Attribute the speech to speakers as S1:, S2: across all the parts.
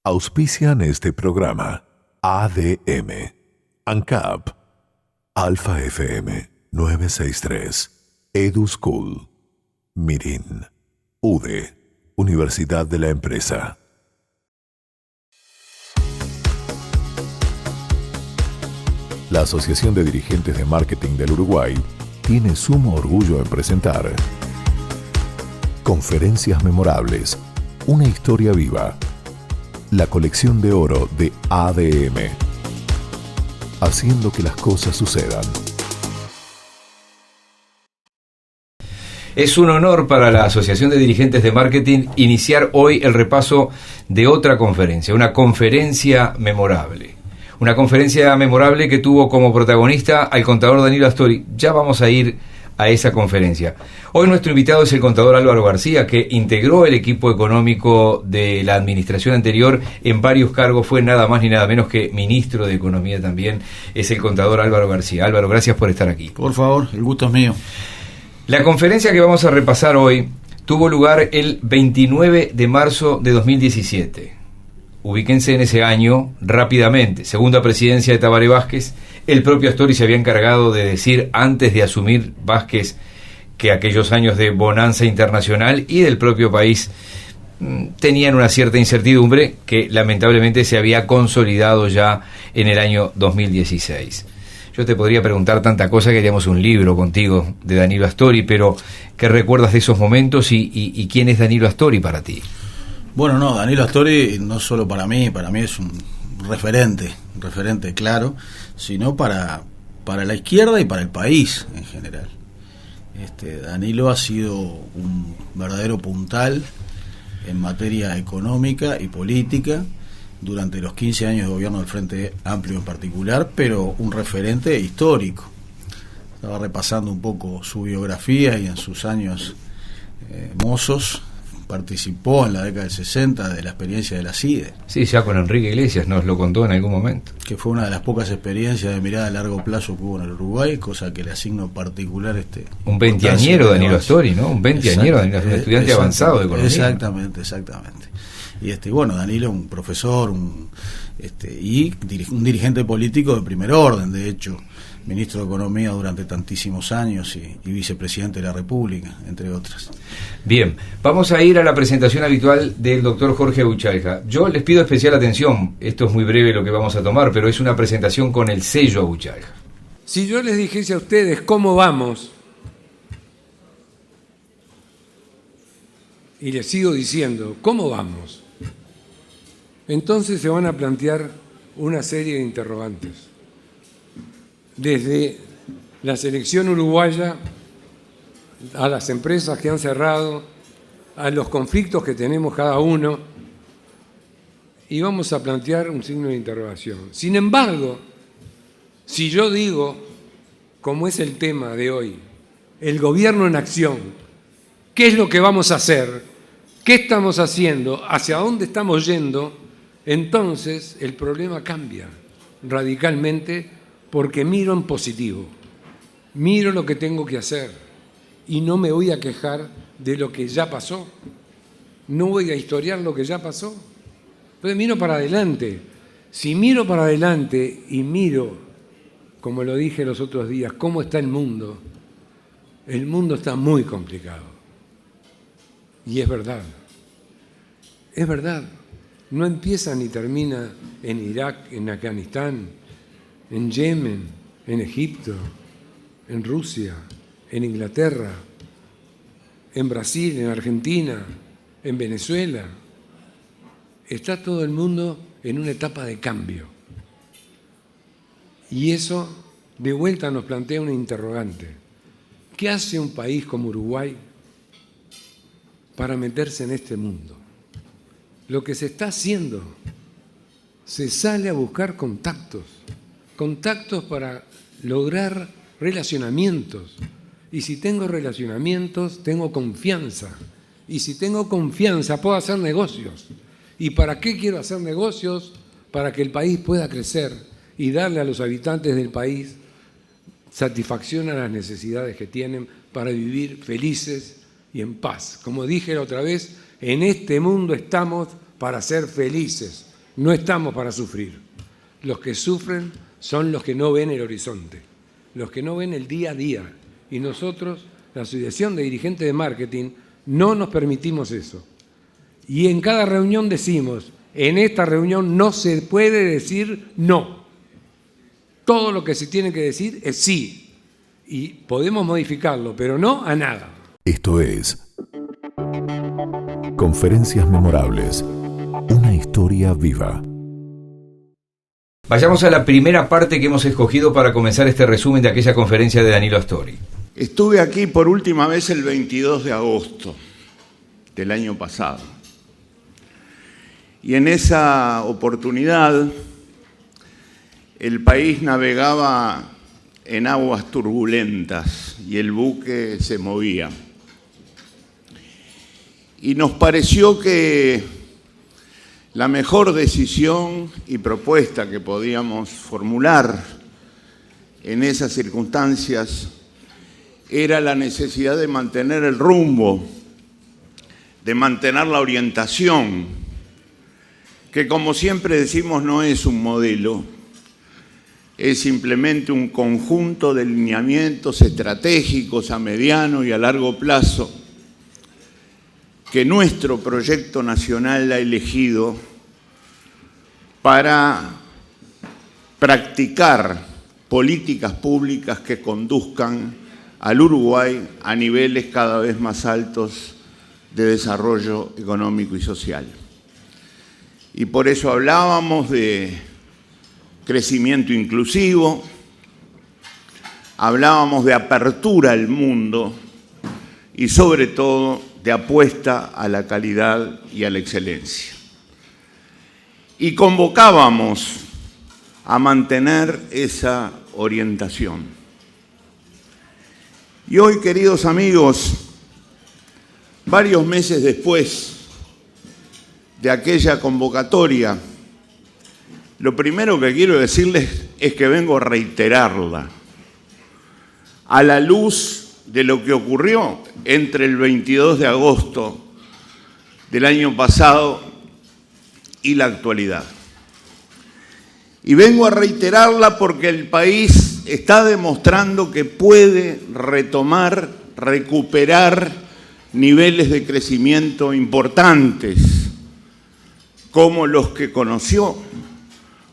S1: Auspician este programa ADM, ANCAP, Alfa FM 963, EduSchool, Mirin, UDE, Universidad de la Empresa. La Asociación de Dirigentes de Marketing del Uruguay tiene sumo orgullo en presentar Conferencias Memorables, una historia viva. La colección de oro de ADM, haciendo que las cosas sucedan.
S2: Es un honor para la Asociación de Dirigentes de Marketing iniciar hoy el repaso de otra conferencia, una conferencia memorable. Una conferencia memorable que tuvo como protagonista al contador Danilo Astori. Ya vamos a ir a esa conferencia. Hoy nuestro invitado es el contador Álvaro García, que integró el equipo económico de la administración anterior en varios cargos. Fue nada más ni nada menos que ministro de Economía también. Es el contador Álvaro García. Álvaro, gracias por estar aquí.
S3: Por favor, el gusto es mío.
S2: La conferencia que vamos a repasar hoy tuvo lugar el 29 de marzo de 2017. Ubíquense en ese año rápidamente. Segunda presidencia de Tabaré Vázquez. El propio Astori se había encargado de decir antes de asumir Vázquez que aquellos años de bonanza internacional y del propio país tenían una cierta incertidumbre que lamentablemente se había consolidado ya en el año 2016. Yo te podría preguntar tanta cosa que haríamos un libro contigo de Danilo Astori, pero ¿qué recuerdas de esos momentos y quién es Danilo Astori para ti?
S3: Bueno, no, Danilo Astori no solo para mí es un referente claro, sino para la izquierda y para el país en general. Danilo ha sido un verdadero puntal en materia económica y política durante los 15 años de gobierno del Frente Amplio en particular, pero un referente histórico. Estaba repasando un poco su biografía y en sus años mozos participó en la década del 60 de la experiencia de la CIDE.
S2: Sí, ya con Enrique Iglesias nos lo contó en algún momento.
S3: Que fue una de las pocas experiencias de mirada a largo plazo que hubo en el Uruguay, cosa que le asigno particular.
S2: Un veinteañero Danilo Astori, ¿no? Un veinteañero, un estudiante avanzado de economía.
S3: Exactamente. Y bueno, Danilo, un profesor, y un dirigente político de primer orden, de hecho, ministro de Economía durante tantísimos años y vicepresidente de la República, entre otras.
S2: Bien, vamos a ir a la presentación habitual del doctor Jorge Abuchalja. Yo les pido especial atención, esto es muy breve lo que vamos a tomar, pero es una presentación con el sello Abuchalja.
S4: Si yo les dijese a ustedes cómo vamos, y les sigo diciendo cómo vamos, entonces se van a plantear una serie de interrogantes. Desde la selección uruguaya, a las empresas que han cerrado, a los conflictos que tenemos cada uno, y vamos a plantear un signo de interrogación. Sin embargo, si yo digo, como es el tema de hoy, el gobierno en acción, ¿qué es lo que vamos a hacer? ¿Qué estamos haciendo? ¿Hacia dónde estamos yendo? Entonces el problema cambia radicalmente, porque miro en positivo, miro lo que tengo que hacer y no me voy a quejar de lo que ya pasó, no voy a historiar lo que ya pasó. Entonces miro para adelante. Si miro para adelante y miro, como lo dije los otros días, cómo está el mundo está muy complicado. Y es verdad, no empieza ni termina en Irak, en Afganistán, en Yemen, en Egipto, en Rusia, en Inglaterra, en Brasil, en Argentina, en Venezuela. Está todo el mundo en una etapa de cambio. Y eso de vuelta nos plantea una interrogante. ¿Qué hace un país como Uruguay para meterse en este mundo? Lo que se está haciendo, se sale a buscar contactos para lograr relacionamientos. Y si tengo relacionamientos, tengo confianza. Y si tengo confianza, puedo hacer negocios. ¿Y para qué quiero hacer negocios? Para que el país pueda crecer y darle a los habitantes del país satisfacción a las necesidades que tienen para vivir felices y en paz. Como dije la otra vez, en este mundo estamos para ser felices, no estamos para sufrir. Los que sufren son los que no ven el horizonte, los que no ven el día a día. Y nosotros, la Asociación de Dirigentes de Marketing, no nos permitimos eso. Y en cada reunión decimos, en esta reunión no se puede decir no. Todo lo que se tiene que decir es sí. Y podemos modificarlo, pero no a nada.
S1: Esto es Conferencias Memorables. Una historia viva.
S2: Vayamos a la primera parte que hemos escogido para comenzar este resumen de aquella conferencia de Danilo Astori.
S5: Estuve aquí por última vez el 22 de agosto del año pasado. Y en esa oportunidad el país navegaba en aguas turbulentas y el buque se movía. Y nos pareció que la mejor decisión y propuesta que podíamos formular en esas circunstancias era la necesidad de mantener el rumbo, de mantener la orientación, que como siempre decimos no es un modelo, es simplemente un conjunto de lineamientos estratégicos a mediano y a largo plazo que nuestro proyecto nacional ha elegido para practicar políticas públicas que conduzcan al Uruguay a niveles cada vez más altos de desarrollo económico y social. Y por eso hablábamos de crecimiento inclusivo, hablábamos de apertura al mundo y sobre todo de apuesta a la calidad y a la excelencia. Y convocábamos a mantener esa orientación. Y hoy, queridos amigos, varios meses después de aquella convocatoria, lo primero que quiero decirles es que vengo a reiterarla a la luz de lo que ocurrió entre el 22 de agosto del año pasado y la actualidad. Y vengo a reiterarla porque el país está demostrando que puede retomar, recuperar niveles de crecimiento importantes, como los que conoció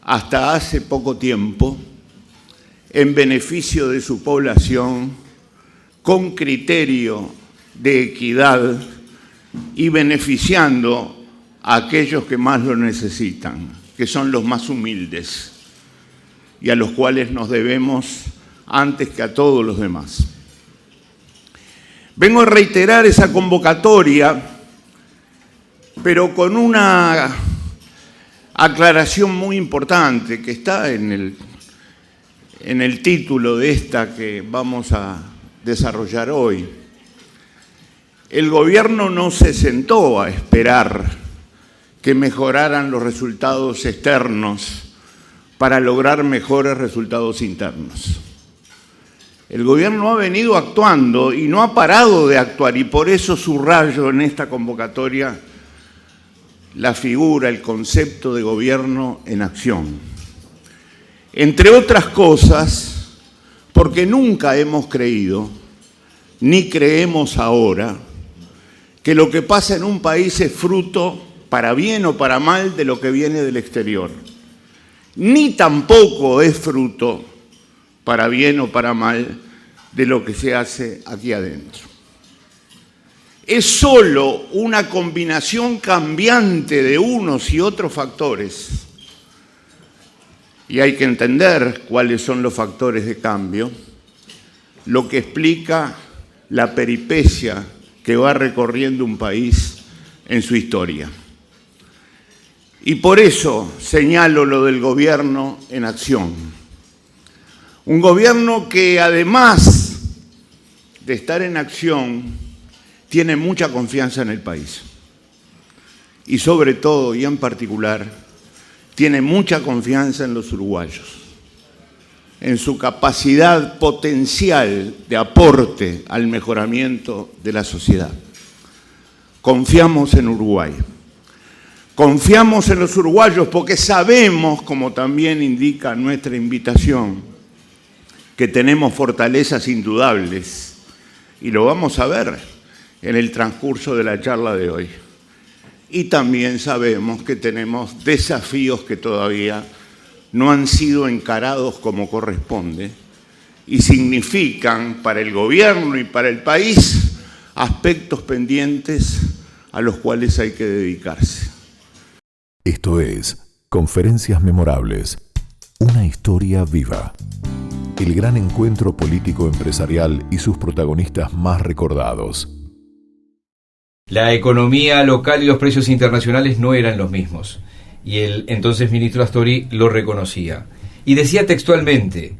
S5: hasta hace poco tiempo, en beneficio de su población, con criterio de equidad y beneficiando a aquellos que más lo necesitan, que son los más humildes y a los cuales nos debemos antes que a todos los demás. Vengo a reiterar esa convocatoria, pero con una aclaración muy importante que está en el título de esta que vamos a desarrollar hoy. El gobierno no se sentó a esperar que mejoraran los resultados externos para lograr mejores resultados internos. El gobierno ha venido actuando y no ha parado de actuar, y por eso subrayo en esta convocatoria la figura, el concepto de gobierno en acción. Entre otras cosas, porque nunca hemos creído, ni creemos ahora, que lo que pasa en un país es fruto, para bien o para mal, de lo que viene del exterior. Ni tampoco es fruto, para bien o para mal, de lo que se hace aquí adentro. Es solo una combinación cambiante de unos y otros factores, y hay que entender cuáles son los factores de cambio, lo que explica la peripecia que va recorriendo un país en su historia. Y por eso señalo lo del gobierno en acción. Un gobierno que además de estar en acción, tiene mucha confianza en el país. Y sobre todo, y en particular, tiene mucha confianza en los uruguayos, en su capacidad potencial de aporte al mejoramiento de la sociedad. Confiamos en Uruguay. Confiamos en los uruguayos porque sabemos, como también indica nuestra invitación, que tenemos fortalezas indudables y lo vamos a ver en el transcurso de la charla de hoy. Y también sabemos que tenemos desafíos que todavía no han sido encarados como corresponde y significan para el gobierno y para el país aspectos pendientes a los cuales hay que dedicarse.
S1: Esto es Conferencias Memorables, una historia viva. El gran encuentro político-empresarial y sus protagonistas más recordados.
S2: La economía local y los precios internacionales no eran los mismos, y el entonces ministro Astori lo reconocía. Y decía textualmente,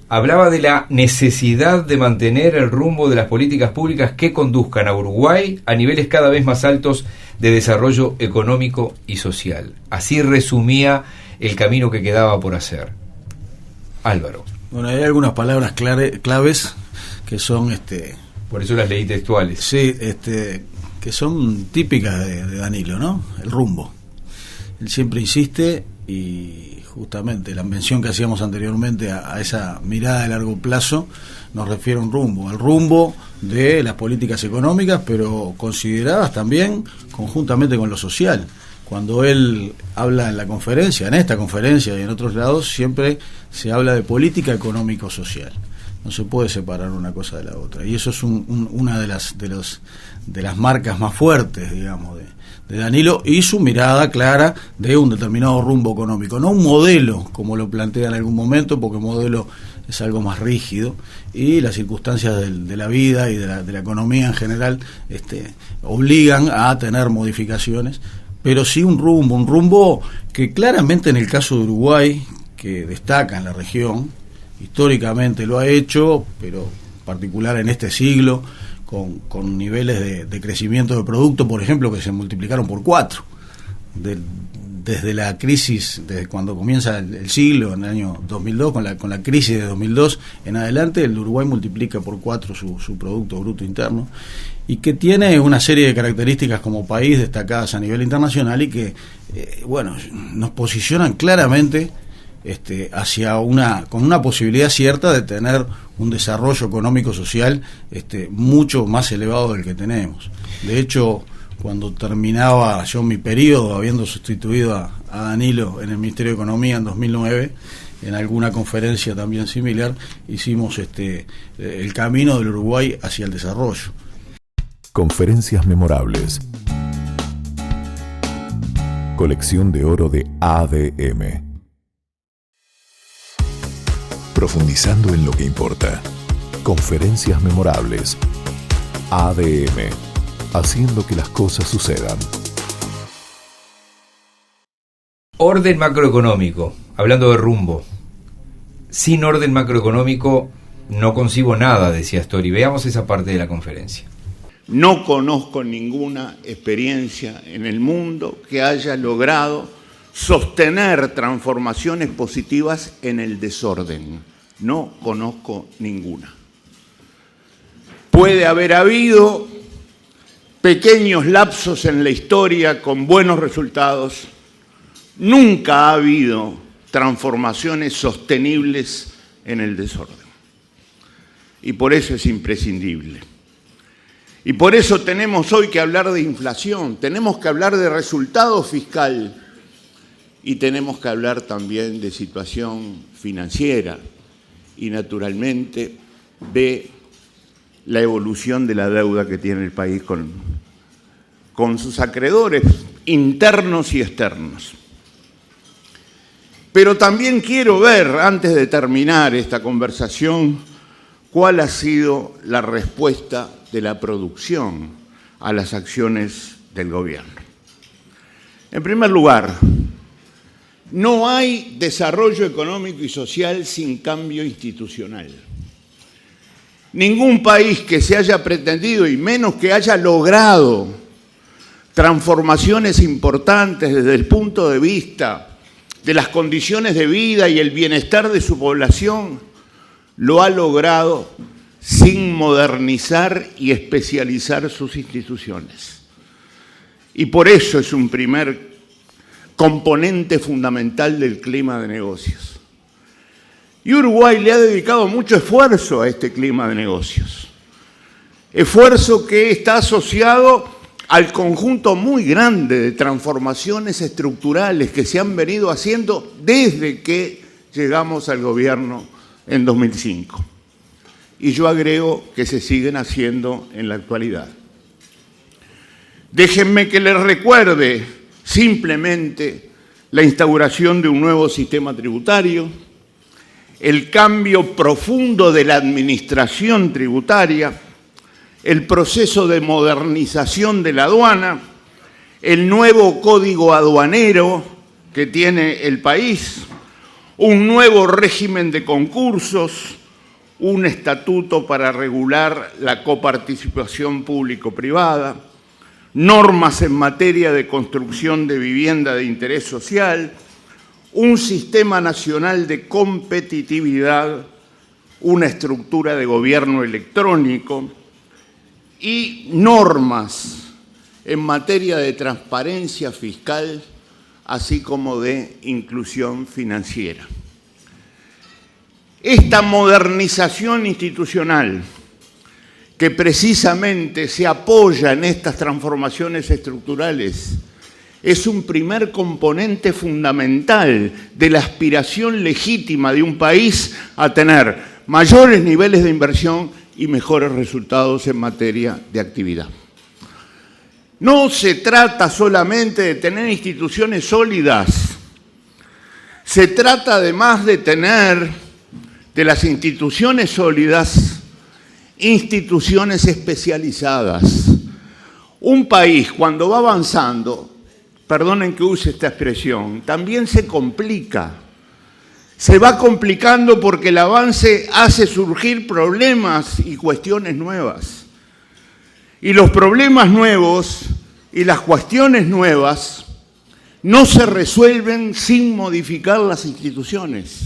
S2: hablaba de la necesidad de mantener el rumbo de las políticas públicas que conduzcan a Uruguay a niveles cada vez más altos de desarrollo económico y social. Así resumía el camino que quedaba por hacer. Álvaro.
S3: Bueno, hay algunas palabras claves que son...
S2: Por eso las leí textuales.
S3: Sí, que son típicas de Danilo, ¿no? El rumbo. Él siempre insiste y justamente la mención que hacíamos anteriormente a esa mirada de largo plazo nos refiere a un rumbo, al rumbo de las políticas económicas, pero consideradas también conjuntamente con lo social. Cuando él habla en la conferencia, en esta conferencia y en otros lados, siempre se habla de política económico-social. No se puede separar una cosa de la otra. Y eso es una de las marcas más fuertes, digamos, de Danilo, y su mirada clara de un determinado rumbo económico. No un modelo, como lo plantea en algún momento, porque modelo es algo más rígido, y las circunstancias de la vida y de la economía en general obligan a tener modificaciones, pero sí un rumbo que claramente en el caso de Uruguay, que destaca en la región, históricamente lo ha hecho, pero en particular en este siglo, con niveles de crecimiento de producto, por ejemplo, que se multiplicaron por 4. Desde la crisis, desde cuando comienza el siglo, en el año 2002, con la crisis de 2002 en adelante, el Uruguay multiplica por 4 su Producto Bruto Interno, y que tiene una serie de características como país destacadas a nivel internacional y que, nos posicionan claramente con una posibilidad cierta de tener un desarrollo económico-social mucho más elevado del que tenemos. De hecho, cuando terminaba yo mi periodo, habiendo sustituido a Danilo en el Ministerio de Economía en 2009, en alguna conferencia también similar, hicimos el camino del Uruguay hacia el desarrollo.
S1: Conferencias memorables. Colección de oro de ADM. Profundizando en lo que importa. Conferencias memorables. ADM. Haciendo que las cosas sucedan.
S2: Orden macroeconómico. Hablando de rumbo. Sin orden macroeconómico no concibo nada, decía Astori. Veamos esa parte de la conferencia.
S5: No conozco ninguna experiencia en el mundo que haya logrado sostener transformaciones positivas en el desorden. No conozco ninguna. Puede haber habido pequeños lapsos en la historia con buenos resultados. Nunca ha habido transformaciones sostenibles en el desorden. Y por eso es imprescindible. Y por eso tenemos hoy que hablar de inflación, tenemos que hablar de resultado fiscal y tenemos que hablar también de situación financiera y naturalmente de la evolución de la deuda que tiene el país con sus acreedores internos y externos. Pero también quiero ver, antes de terminar esta conversación, cuál ha sido la respuesta de la producción a las acciones del gobierno. En primer lugar, no hay desarrollo económico y social sin cambio institucional. Ningún país que se haya pretendido, y menos que haya logrado, transformaciones importantes desde el punto de vista de las condiciones de vida y el bienestar de su población, lo ha logrado sin modernizar y especializar sus instituciones. Y por eso es un primer componente fundamental del clima de negocios. Y Uruguay le ha dedicado mucho esfuerzo a este clima de negocios. Esfuerzo que está asociado al conjunto muy grande de transformaciones estructurales que se han venido haciendo desde que llegamos al gobierno en 2005. Y yo agrego que se siguen haciendo en la actualidad. Déjenme que les recuerde simplemente la instauración de un nuevo sistema tributario, el cambio profundo de la administración tributaria, el proceso de modernización de la aduana, el nuevo código aduanero que tiene el país, un nuevo régimen de concursos, un estatuto para regular la coparticipación público-privada, normas en materia de construcción de vivienda de interés social, un sistema nacional de competitividad, una estructura de gobierno electrónico y normas en materia de transparencia fiscal, así como de inclusión financiera. Esta modernización institucional, que precisamente se apoya en estas transformaciones estructurales, es un primer componente fundamental de la aspiración legítima de un país a tener mayores niveles de inversión y mejores resultados en materia de actividad. No se trata solamente de tener instituciones sólidas, se trata además de tener de las instituciones sólidas, instituciones especializadas. Un país cuando va avanzando, perdonen que use esta expresión, también se complica. Se va complicando porque el avance hace surgir problemas y cuestiones nuevas. Y los problemas nuevos y las cuestiones nuevas no se resuelven sin modificar las instituciones.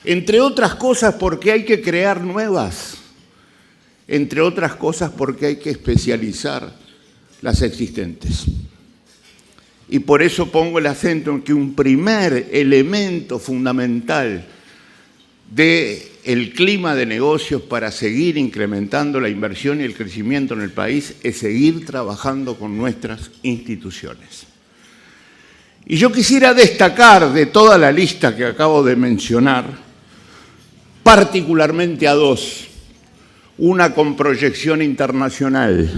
S5: Entre otras cosas porque hay que crear nuevas. Entre otras cosas porque hay que especializar las existentes. Y por eso pongo el acento en que un primer elemento fundamental del clima de negocios para seguir incrementando la inversión y el crecimiento en el país es seguir trabajando con nuestras instituciones. Y yo quisiera destacar de toda la lista que acabo de mencionar, particularmente a dos, una con proyección internacional,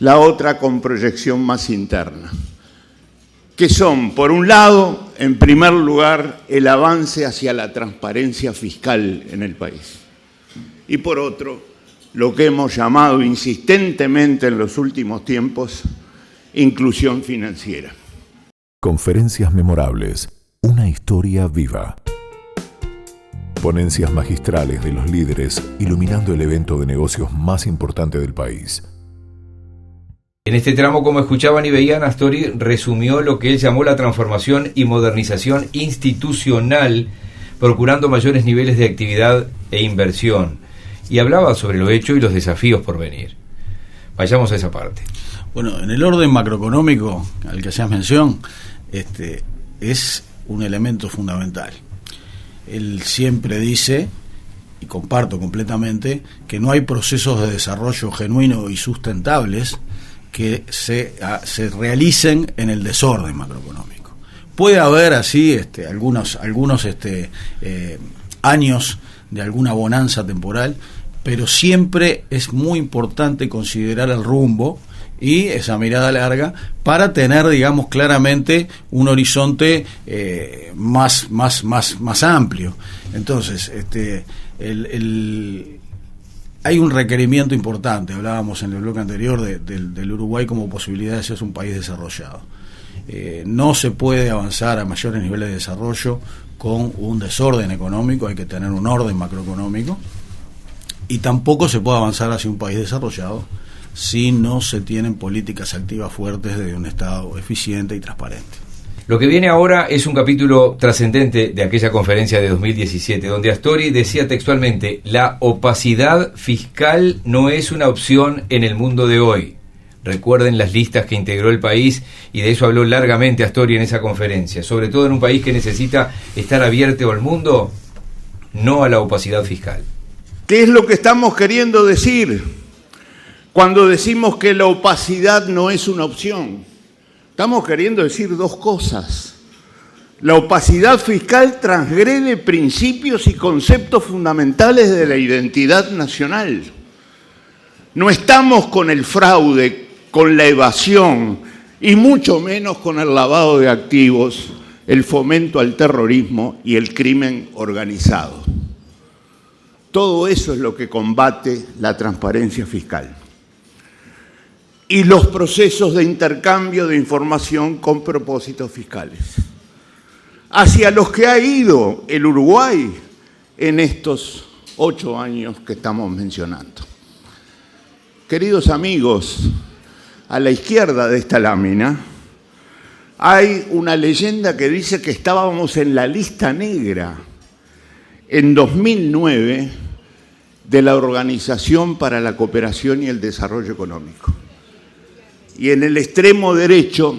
S5: la otra con proyección más interna, que son, por un lado, en primer lugar, el avance hacia la transparencia fiscal en el país, y por otro, lo que hemos llamado insistentemente en los últimos tiempos, inclusión financiera.
S1: Conferencias memorables, una historia viva. Ponencias magistrales de los líderes iluminando el evento de negocios más importante del país.
S2: En este tramo, como escuchaban y veían, Astori resumió lo que él llamó la transformación y modernización institucional, procurando mayores niveles de actividad e inversión. Y hablaba sobre lo hecho y los desafíos por venir. Vayamos a esa parte.
S3: Bueno, en el orden macroeconómico al que hacías mención, es un elemento fundamental. Él siempre dice, y comparto completamente, que no hay procesos de desarrollo genuino y sustentables que se realicen en el desorden macroeconómico. Puede haber así algunos años de alguna bonanza temporal, pero siempre es muy importante considerar el rumbo y esa mirada larga para tener, digamos, claramente un horizonte más amplio. Entonces, hay un requerimiento importante. Hablábamos en el bloque anterior del Uruguay como posibilidad de ser un país desarrollado. No se puede avanzar a mayores niveles de desarrollo con un desorden económico, hay que tener un orden macroeconómico, y tampoco se puede avanzar hacia un país desarrollado si no se tienen políticas activas fuertes de un Estado eficiente y transparente.
S2: Lo que viene ahora es un capítulo trascendente de aquella conferencia de 2017, donde Astori decía textualmente: la opacidad fiscal no es una opción en el mundo de hoy. Recuerden las listas que integró el país, y de eso habló largamente Astori en esa conferencia. Sobre todo en un país que necesita estar abierto al mundo, no a la opacidad fiscal.
S5: ¿Qué es lo que estamos queriendo decir cuando decimos que la opacidad no es una opción? Estamos queriendo decir dos cosas. La opacidad fiscal transgrede principios y conceptos fundamentales de la identidad nacional. No estamos con el fraude, con la evasión y mucho menos con el lavado de activos, el fomento al terrorismo y el crimen organizado. Todo eso es lo que combate la transparencia fiscal y los procesos de intercambio de información con propósitos fiscales, hacia los que ha ido el Uruguay en estos 8 años que estamos mencionando. Queridos amigos, a la izquierda de esta lámina hay una leyenda que dice que estábamos en la lista negra en 2009 de la Organización para la Cooperación y el Desarrollo Económico. Y en el extremo derecho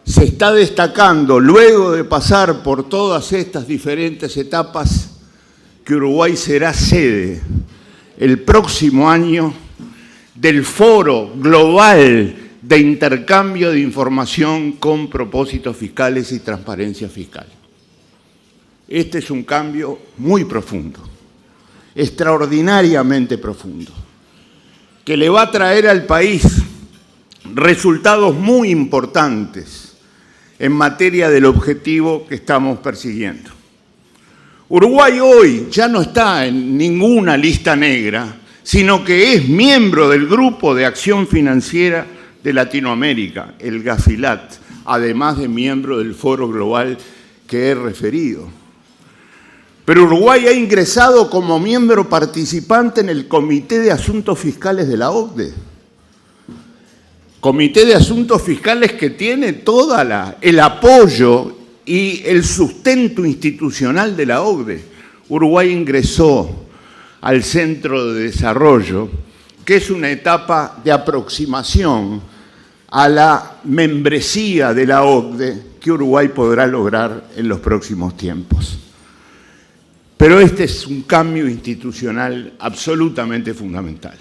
S5: se está destacando, luego de pasar por todas estas diferentes etapas, que Uruguay será sede el próximo año del Foro Global de Intercambio de Información con Propósitos Fiscales y Transparencia Fiscal. Este es un cambio muy profundo, extraordinariamente profundo, que le va a traer al país resultados muy importantes en materia del objetivo que estamos persiguiendo. Uruguay hoy ya no está en ninguna lista negra, sino que es miembro del Grupo de Acción Financiera de Latinoamérica, el GAFILAT, además de miembro del Foro Global que he referido. Pero Uruguay ha ingresado como miembro participante en el Comité de Asuntos Fiscales de la OCDE. Comité de Asuntos Fiscales que tiene todo el apoyo y el sustento institucional de la OCDE. Uruguay ingresó al Centro de Desarrollo, que es una etapa de aproximación a la membresía de la OCDE que Uruguay podrá lograr en los próximos tiempos. Pero este es un cambio institucional absolutamente fundamental.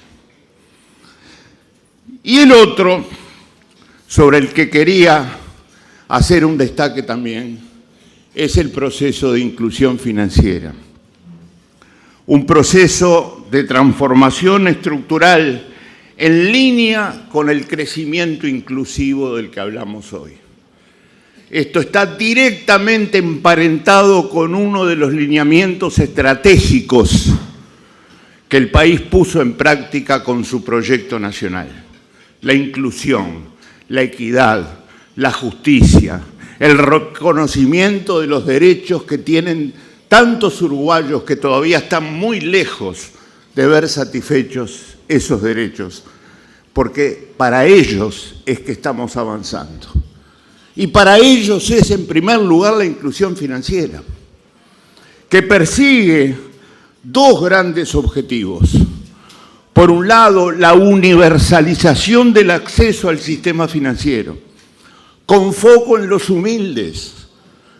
S5: Y el otro, sobre el que quería hacer un destaque también, es el proceso de inclusión financiera. Un proceso de transformación estructural en línea con el crecimiento inclusivo del que hablamos hoy. Esto está directamente emparentado con uno de los lineamientos estratégicos que el país puso en práctica con su proyecto nacional: la inclusión, la equidad, la justicia, el reconocimiento de los derechos que tienen tantos uruguayos que todavía están muy lejos de ver satisfechos esos derechos, porque para ellos es que estamos avanzando. Y para ellos es, en primer lugar, la inclusión financiera, que persigue dos grandes objetivos. Por un lado, la universalización del acceso al sistema financiero, con foco en los humildes,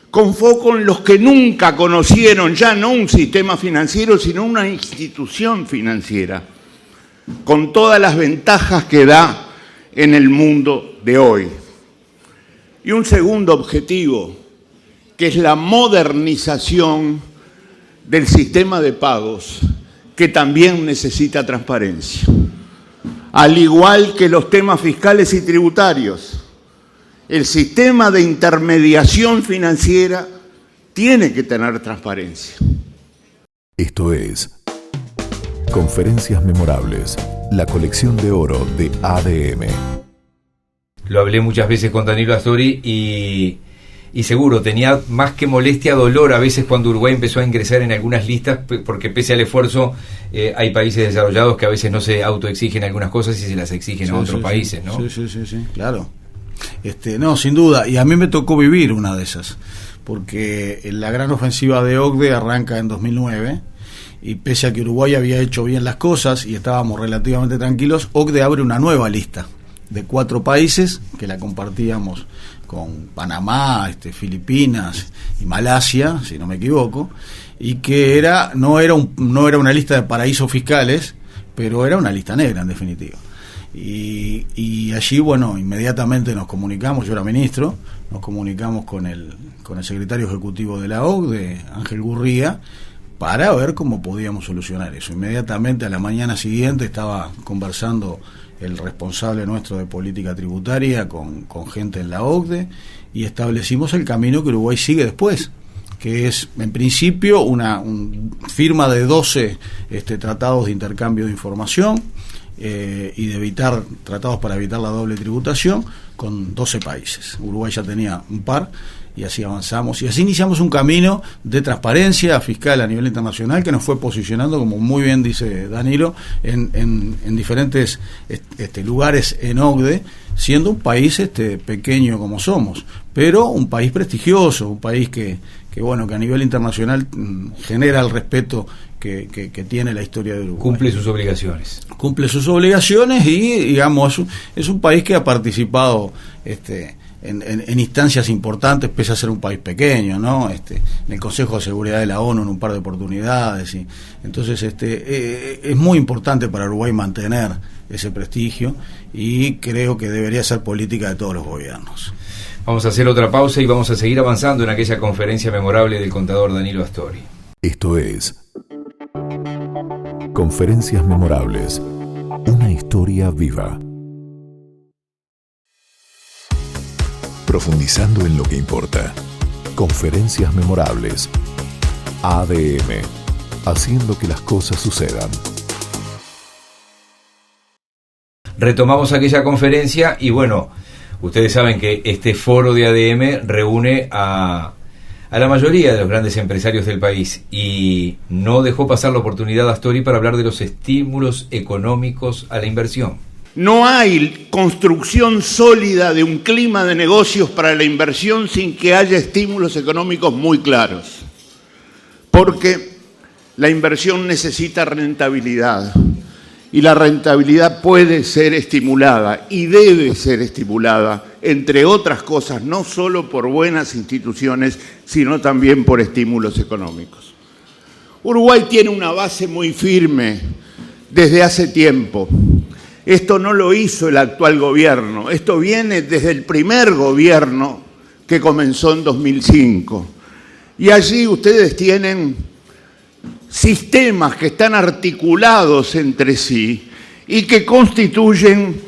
S5: con foco en los que nunca conocieron ya no un sistema financiero, sino una institución financiera, con todas las ventajas que da en el mundo de hoy. Y un segundo objetivo, que es la modernización del sistema de pagos, que también necesita transparencia. Al igual que los temas fiscales y tributarios, el sistema de intermediación financiera tiene que tener transparencia.
S1: Esto es Conferencias Memorables, la colección de oro de ADM.
S2: Lo hablé muchas veces con Danilo Astori y seguro tenía más que molestia, dolor a veces cuando Uruguay empezó a ingresar en algunas listas, porque pese al esfuerzo hay países desarrollados que a veces no se autoexigen algunas cosas y se las exigen a otros países, ¿no?
S3: Sí, claro. No, sin duda, y a mí me tocó vivir una de esas, porque la gran ofensiva de OCDE arranca en 2009 y pese a que Uruguay había hecho bien las cosas y estábamos relativamente tranquilos, OCDE abre una nueva lista de 4 países que la compartíamos con Panamá, Filipinas y Malasia, si no me equivoco, y que no era una lista de paraísos fiscales, pero era una lista negra en definitiva. Y allí, bueno, inmediatamente nos comunicamos, yo era ministro, nos comunicamos con el secretario ejecutivo de la OCDE, Ángel Gurría, para ver cómo podíamos solucionar eso. Inmediatamente a la mañana siguiente estaba conversando el responsable nuestro de política tributaria con gente en la OCDE y establecimos el camino que Uruguay sigue después, que es en principio una firma de 12 tratados de intercambio de información y de evitar tratados para evitar la doble tributación con 12 países. Uruguay ya tenía un par y así avanzamos y así iniciamos un camino de transparencia fiscal a nivel internacional que nos fue posicionando, como muy bien dice Danilo, en diferentes lugares en OCDE, siendo un país pequeño como somos, pero un país prestigioso, un país que a nivel internacional genera el respeto que tiene la historia de Uruguay.
S2: Cumple sus obligaciones.
S3: Cumple sus obligaciones y, digamos, es un país que ha participado en instancias importantes, pese a ser un país pequeño, ¿no? En el Consejo de Seguridad de la ONU en un par de oportunidades. Y entonces es muy importante para Uruguay mantener ese prestigio y creo que debería ser política de todos los gobiernos.
S2: Vamos a hacer otra pausa y vamos a seguir avanzando en aquella conferencia memorable del contador Danilo Astori.
S1: Esto es Conferencias Memorables. Una historia viva. Profundizando en lo que importa. Conferencias Memorables. ADM. Haciendo que las cosas sucedan.
S2: Retomamos aquella conferencia y bueno, ustedes saben que este foro de ADM reúne a la mayoría de los grandes empresarios del país y no dejó pasar la oportunidad a Astori para hablar de los estímulos económicos a la inversión.
S5: No hay construcción sólida de un clima de negocios para la inversión sin que haya estímulos económicos muy claros. Porque la inversión necesita rentabilidad y la rentabilidad puede ser estimulada y debe ser estimulada, entre otras cosas, no solo por buenas instituciones, sino también por estímulos económicos. Uruguay tiene una base muy firme desde hace tiempo. Esto no lo hizo el actual gobierno, esto viene desde el primer gobierno que comenzó en 2005. Y allí ustedes tienen sistemas que están articulados entre sí y que constituyen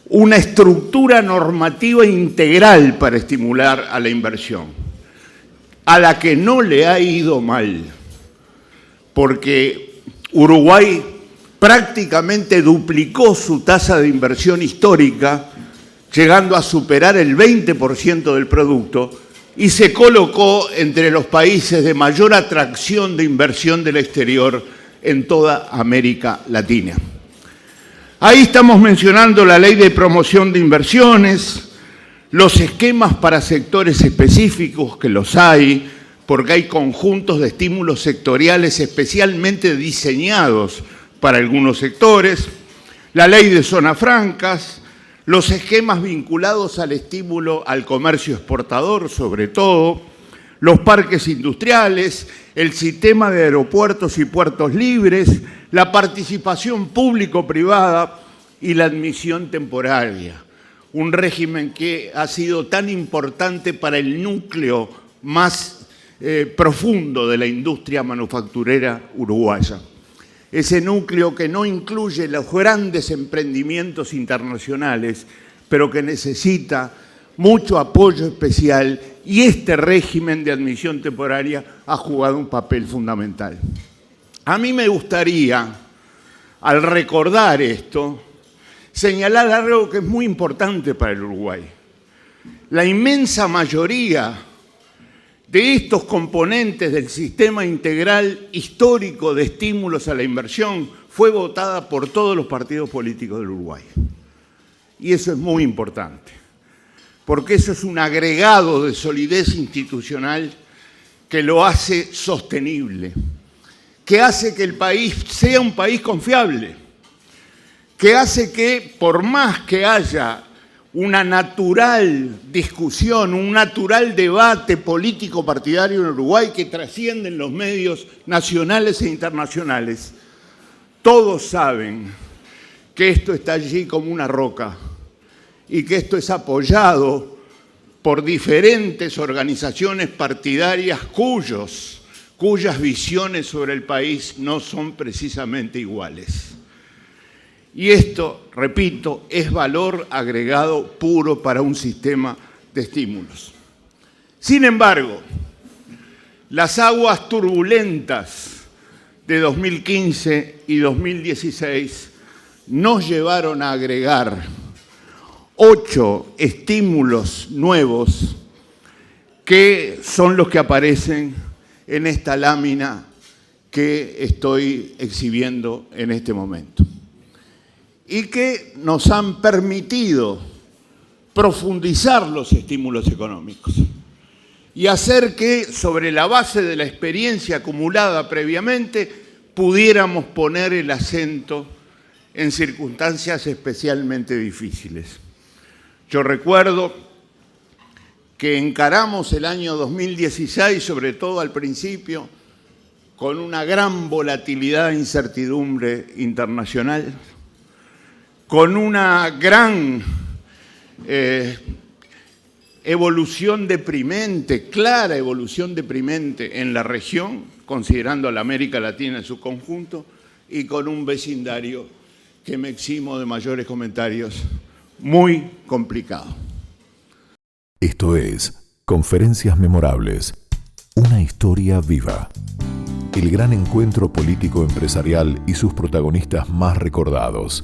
S5: una estructura normativa integral para estimular a la inversión, a la que no le ha ido mal, porque Uruguay prácticamente duplicó su tasa de inversión histórica, llegando a superar el 20% del producto, y se colocó entre los países de mayor atracción de inversión del exterior en toda América Latina. Ahí estamos mencionando la Ley de Promoción de Inversiones, los esquemas para sectores específicos, que los hay, porque hay conjuntos de estímulos sectoriales especialmente diseñados para algunos sectores, la Ley de Zonas Francas, los esquemas vinculados al estímulo al comercio exportador, sobre todo, los parques industriales, el sistema de aeropuertos y puertos libres, la participación público-privada y la admisión temporaria. Un régimen que ha sido tan importante para el núcleo más profundo de la industria manufacturera uruguaya. Ese núcleo que no incluye los grandes emprendimientos internacionales, pero que necesita mucho apoyo especial, y este régimen de admisión temporaria ha jugado un papel fundamental. A mí me gustaría, al recordar esto, señalar algo que es muy importante para el Uruguay. La inmensa mayoría de estos componentes del sistema integral histórico de estímulos a la inversión fue votada por todos los partidos políticos del Uruguay. Y eso es muy importante, porque eso es un agregado de solidez institucional que lo hace sostenible, que hace que el país sea un país confiable, que hace que, por más que haya una natural discusión, un natural debate político partidario en Uruguay que trasciende en los medios nacionales e internacionales, todos saben que esto está allí como una roca y que esto es apoyado por diferentes organizaciones partidarias cuyas visiones sobre el país no son precisamente iguales. Y esto, repito, es valor agregado puro para un sistema de estímulos. Sin embargo, las aguas turbulentas de 2015 y 2016 nos llevaron a agregar 8 estímulos nuevos que son los que aparecen en esta lámina que estoy exhibiendo en este momento y que nos han permitido profundizar los estímulos económicos y hacer que, sobre la base de la experiencia acumulada previamente, pudiéramos poner el acento en circunstancias especialmente difíciles. Yo recuerdo que encaramos el año 2016, sobre todo al principio, con una gran volatilidad e incertidumbre internacional, con una gran evolución deprimente, clara evolución deprimente en la región, considerando a la América Latina en su conjunto, y con un vecindario que me eximo de mayores comentarios, muy complicado.
S1: Esto es Conferencias Memorables, una historia viva. El gran encuentro político-empresarial y sus protagonistas más recordados.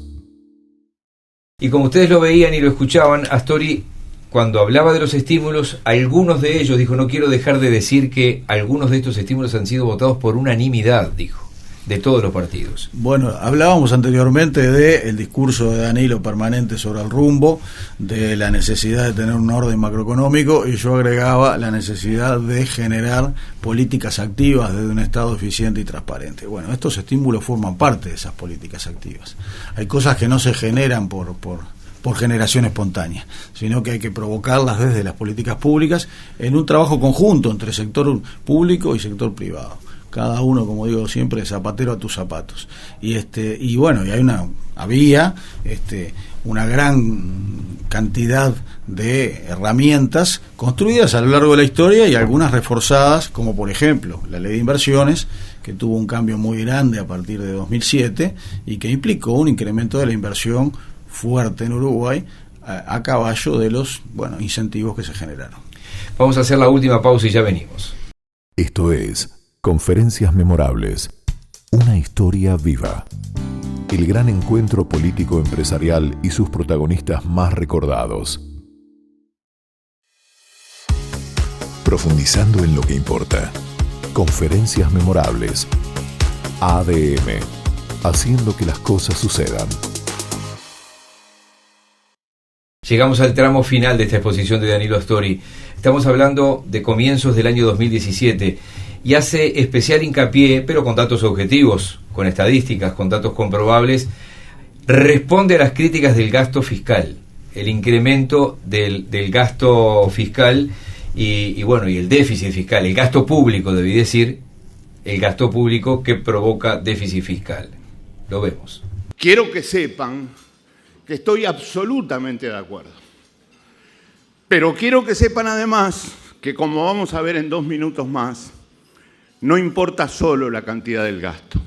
S2: Y como ustedes lo veían y lo escuchaban, Astori, cuando hablaba de los estímulos, algunos de ellos, dijo, no quiero dejar de decir que algunos de estos estímulos han sido votados por unanimidad, dijo, de todos los partidos.
S3: Bueno, hablábamos anteriormente del discurso de Danilo permanente sobre el rumbo, de la necesidad de tener un orden macroeconómico, y yo agregaba la necesidad de generar políticas activas desde un Estado eficiente y transparente. Bueno, estos estímulos forman parte de esas políticas activas. Hay cosas que no se generan por generación espontánea, sino que hay que provocarlas desde las políticas públicas en un trabajo conjunto entre sector público y sector privado. Cada uno, como digo siempre, zapatero a tus zapatos. Y bueno, había una gran cantidad de herramientas construidas a lo largo de la historia y algunas reforzadas, como por ejemplo la ley de inversiones, que tuvo un cambio muy grande a partir de 2007 y que implicó un incremento de la inversión fuerte en Uruguay a caballo de los incentivos que se generaron.
S2: Vamos a hacer la última pausa y ya venimos.
S1: Esto es Conferencias Memorables, una historia viva. El gran encuentro político-empresarial y sus protagonistas más recordados. Profundizando en lo que importa. Conferencias Memorables. ADM. Haciendo que las cosas sucedan.
S2: Llegamos al tramo final de esta exposición de Danilo Astori. Estamos hablando de comienzos del año 2017 y hace especial hincapié, pero con datos objetivos, con estadísticas, con datos comprobables, responde a las críticas del gasto fiscal, el incremento del gasto fiscal y el déficit fiscal, el gasto público, debí decir, el gasto público que provoca déficit fiscal. Lo vemos.
S5: Quiero que sepan que estoy absolutamente de acuerdo. Pero quiero que sepan además que, como vamos a ver en 2 minutos más, no importa solo la cantidad del gasto,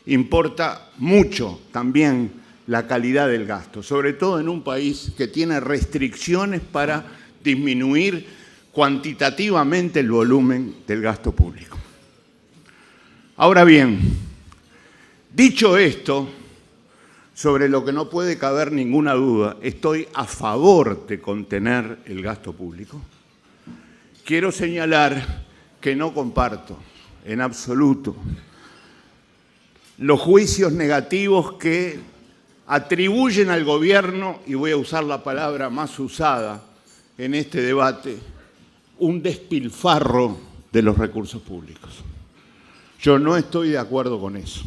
S5: importa mucho también la calidad del gasto, sobre todo en un país que tiene restricciones para disminuir cuantitativamente el volumen del gasto público. Ahora bien, dicho esto, sobre lo que no puede caber ninguna duda, estoy a favor de contener el gasto público. Quiero señalar que no comparto en absoluto los juicios negativos que atribuyen al gobierno, y voy a usar la palabra más usada en este debate, un despilfarro de los recursos públicos. Yo no estoy de acuerdo con eso.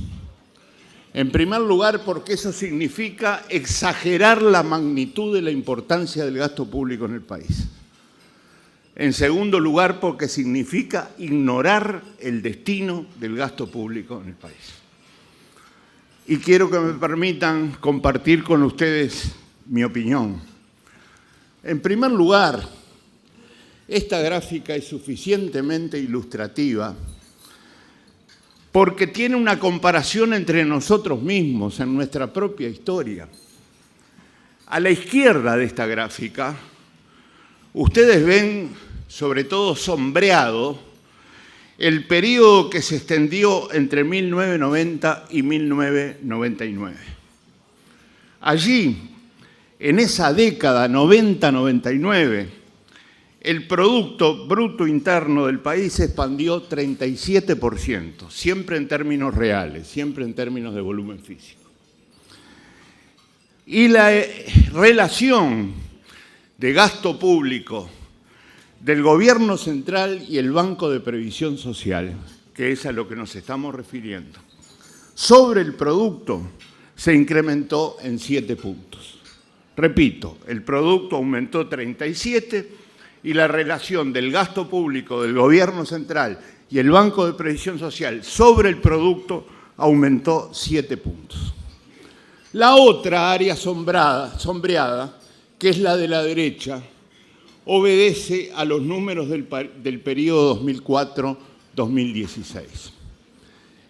S5: En primer lugar, porque eso significa exagerar la magnitud de la importancia del gasto público en el país. En segundo lugar, porque significa ignorar el destino del gasto público en el país. Y quiero que me permitan compartir con ustedes mi opinión. En primer lugar, esta gráfica es suficientemente ilustrativa porque tiene una comparación entre nosotros mismos en nuestra propia historia. A la izquierda de esta gráfica, ustedes ven, sobre todo sombreado, el periodo que se extendió entre 1990 y 1999. Allí, en esa década 90-99, el Producto Bruto Interno del país se expandió 37%, siempre en términos reales, siempre en términos de volumen físico. Y la relación de gasto público del Gobierno Central y el Banco de Previsión Social, que es a lo que nos estamos refiriendo, sobre el producto se incrementó en 7 puntos. Repito, el producto aumentó 37 y la relación del gasto público del Gobierno Central y el Banco de Previsión Social sobre el producto aumentó 7 puntos. La otra área sombreada, que es la de la derecha, obedece a los números del periodo 2004-2016.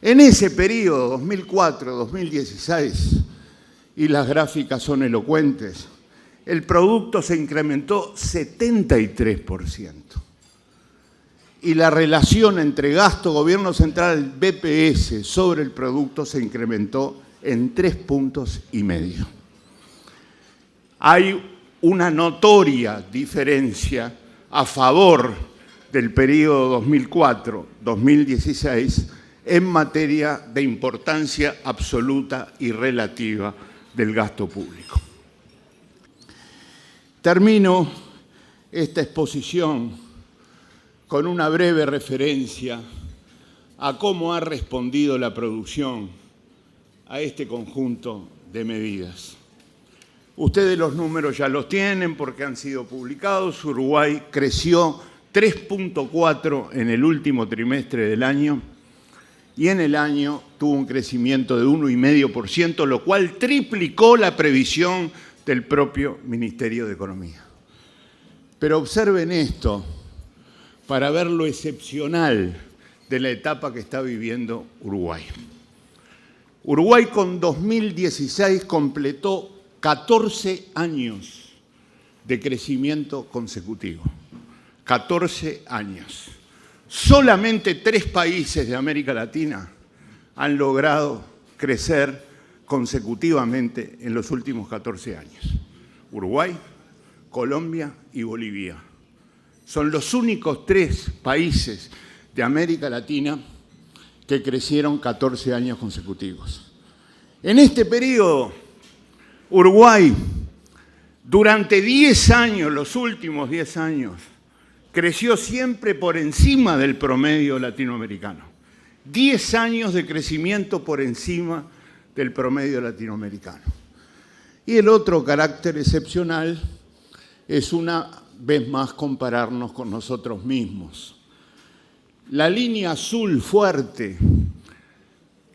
S5: En ese periodo 2004-2016, y las gráficas son elocuentes, el producto se incrementó 73%. Y la relación entre gasto, Gobierno Central, BPS sobre el producto se incrementó en 3,5 puntos. Hay una notoria diferencia a favor del periodo 2004-2016 en materia de importancia absoluta y relativa del gasto público. Termino esta exposición con una breve referencia a cómo ha respondido la producción a este conjunto de medidas. Ustedes los números ya los tienen porque han sido publicados. Uruguay creció 3,4 en el último trimestre del año y en el año tuvo un crecimiento de 1,5%, lo cual triplicó la previsión del propio Ministerio de Economía. Pero observen esto para ver lo excepcional de la etapa que está viviendo Uruguay. Uruguay con 2016 completó 14 años de crecimiento consecutivo. 14 años. Solamente 3 países de América Latina han logrado crecer consecutivamente en los últimos 14 años. Uruguay, Colombia y Bolivia. Son los únicos 3 países de América Latina que crecieron 14 años consecutivos. En este periodo, Uruguay, durante 10 años, los últimos 10 años, creció siempre por encima del promedio latinoamericano. 10 años de crecimiento por encima del promedio latinoamericano. Y el otro carácter excepcional es una vez más compararnos con nosotros mismos. La línea azul fuerte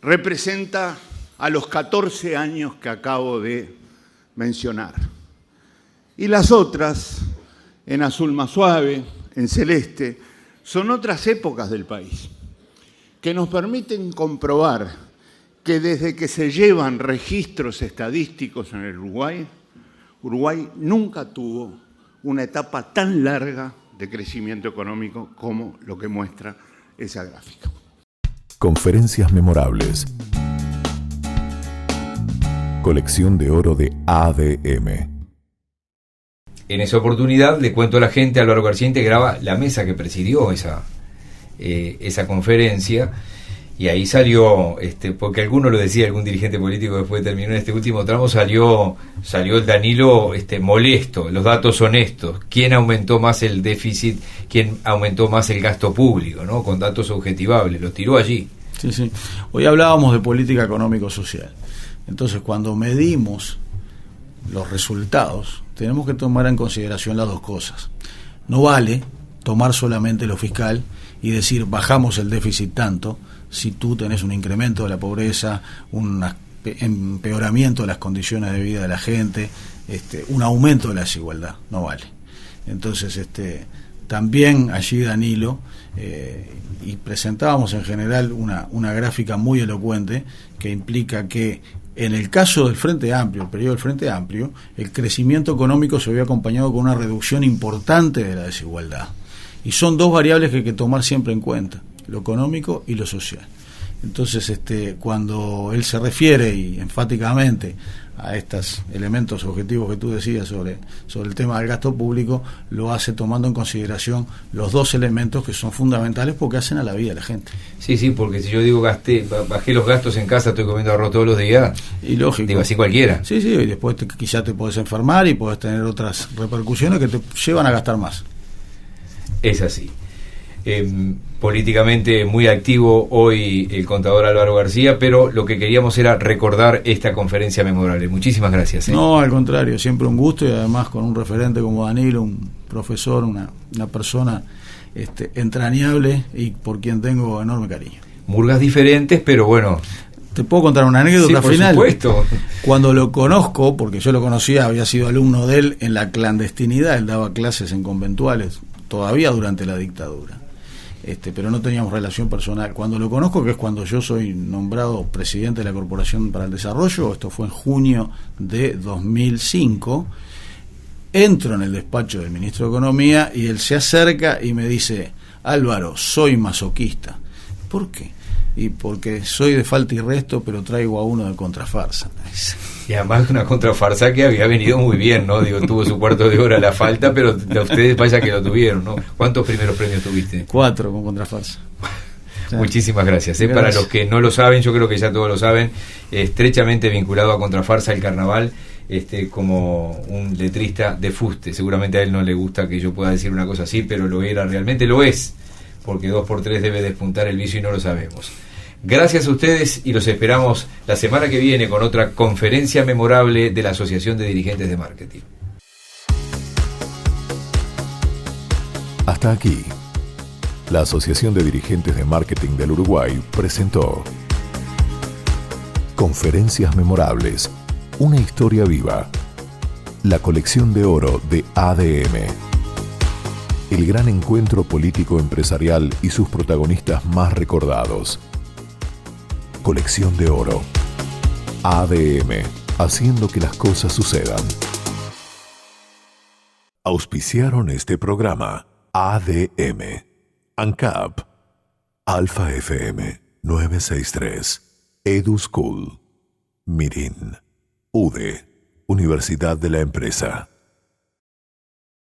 S5: representa a los 14 años que acabo de mencionar. Y las otras, en azul más suave, en celeste, son otras épocas del país que nos permiten comprobar que desde que se llevan registros estadísticos en el Uruguay, Uruguay nunca tuvo una etapa tan larga de crecimiento económico como lo que muestra esa gráfica.
S1: Conferencias memorables. Colección de oro de ADM.
S2: En esa oportunidad, le cuento a la gente, Álvaro García integraba la mesa que presidió esa conferencia, y ahí salió, porque alguno lo decía, algún dirigente político después de terminar este último tramo, salió el Danilo molesto, los datos son estos, quién aumentó más el déficit, quién aumentó más el gasto público, ¿no? Con datos objetivables, los tiró allí.
S3: Sí, sí. Hoy hablábamos de política económico-social. Entonces, cuando medimos los resultados, tenemos que tomar en consideración las dos cosas. No vale tomar solamente lo fiscal y decir bajamos el déficit tanto si tú tenés un incremento de la pobreza, un empeoramiento de las condiciones de vida de la gente, un aumento de la desigualdad. No vale. Entonces, también allí, Danilo, y presentábamos en general una gráfica muy elocuente que implica que en el caso del Frente Amplio, el periodo del Frente Amplio, el crecimiento económico se había acompañado con una reducción importante de la desigualdad. Y son dos variables que hay que tomar siempre en cuenta, lo económico y lo social. Entonces, cuando él se refiere y enfáticamente a estos elementos objetivos que tú decías sobre el tema del gasto público, lo hace tomando en consideración los dos elementos que son fundamentales porque hacen a la vida de la gente.
S2: Sí, sí, porque si yo digo bajé los gastos en casa, estoy comiendo arroz todos los días,
S3: y lógico.
S2: Digo así cualquiera.
S3: Sí, sí, y después quizá te podés enfermar y podés tener otras repercusiones que te llevan a gastar más.
S2: Es así. Políticamente muy activo hoy el contador Álvaro García, pero lo que queríamos era recordar esta conferencia memorable. Muchísimas gracias.
S3: No, al contrario, siempre un gusto, y además con un referente como Danilo, un profesor, una persona entrañable y por quien tengo enorme cariño.
S2: Murgas diferentes, pero bueno.
S3: ¿Te puedo contar una anécdota final?
S2: Por supuesto.
S3: Cuando lo conozco, porque yo lo conocía, había sido alumno de él en la clandestinidad, él daba clases en conventuales, todavía durante la dictadura. Pero no teníamos relación personal. Cuando lo conozco, que es cuando yo soy nombrado presidente de la Corporación para el Desarrollo, esto fue en junio de 2005, entro en el despacho del ministro de Economía y él se acerca y me dice: Álvaro, soy masoquista. ¿Por qué? Y porque soy de falta y resto, pero traigo a uno de contrafarsa.
S2: Y además una contrafarsa que había venido muy bien, ¿no? Digo, tuvo su cuarto de hora la falta, pero de ustedes vaya que lo tuvieron, ¿no? ¿Cuántos primeros premios tuviste?
S3: 4 con contrafarsa.
S2: Muchísimas gracias.
S3: Gracias.
S2: Para los que no lo saben, yo creo que ya todos lo saben, estrechamente vinculado a Contrafarsa el Carnaval, como un letrista de fuste. Seguramente a él no le gusta que yo pueda decir una cosa así, pero lo era, realmente lo es, porque 2x3 debe despuntar el vicio y no lo sabemos. Gracias a ustedes y los esperamos la semana que viene con otra conferencia memorable de la Asociación de Dirigentes de Marketing.
S1: Hasta aquí, la Asociación de Dirigentes de Marketing del Uruguay presentó Conferencias Memorables, una historia viva. La colección de oro de ADM. El gran encuentro político empresarial y sus protagonistas más recordados. Colección de oro. ADM, haciendo que las cosas sucedan. Auspiciaron este programa ADM, ANCAP, Alfa FM 963, Edu School, Mirin, UDE, Universidad de la Empresa.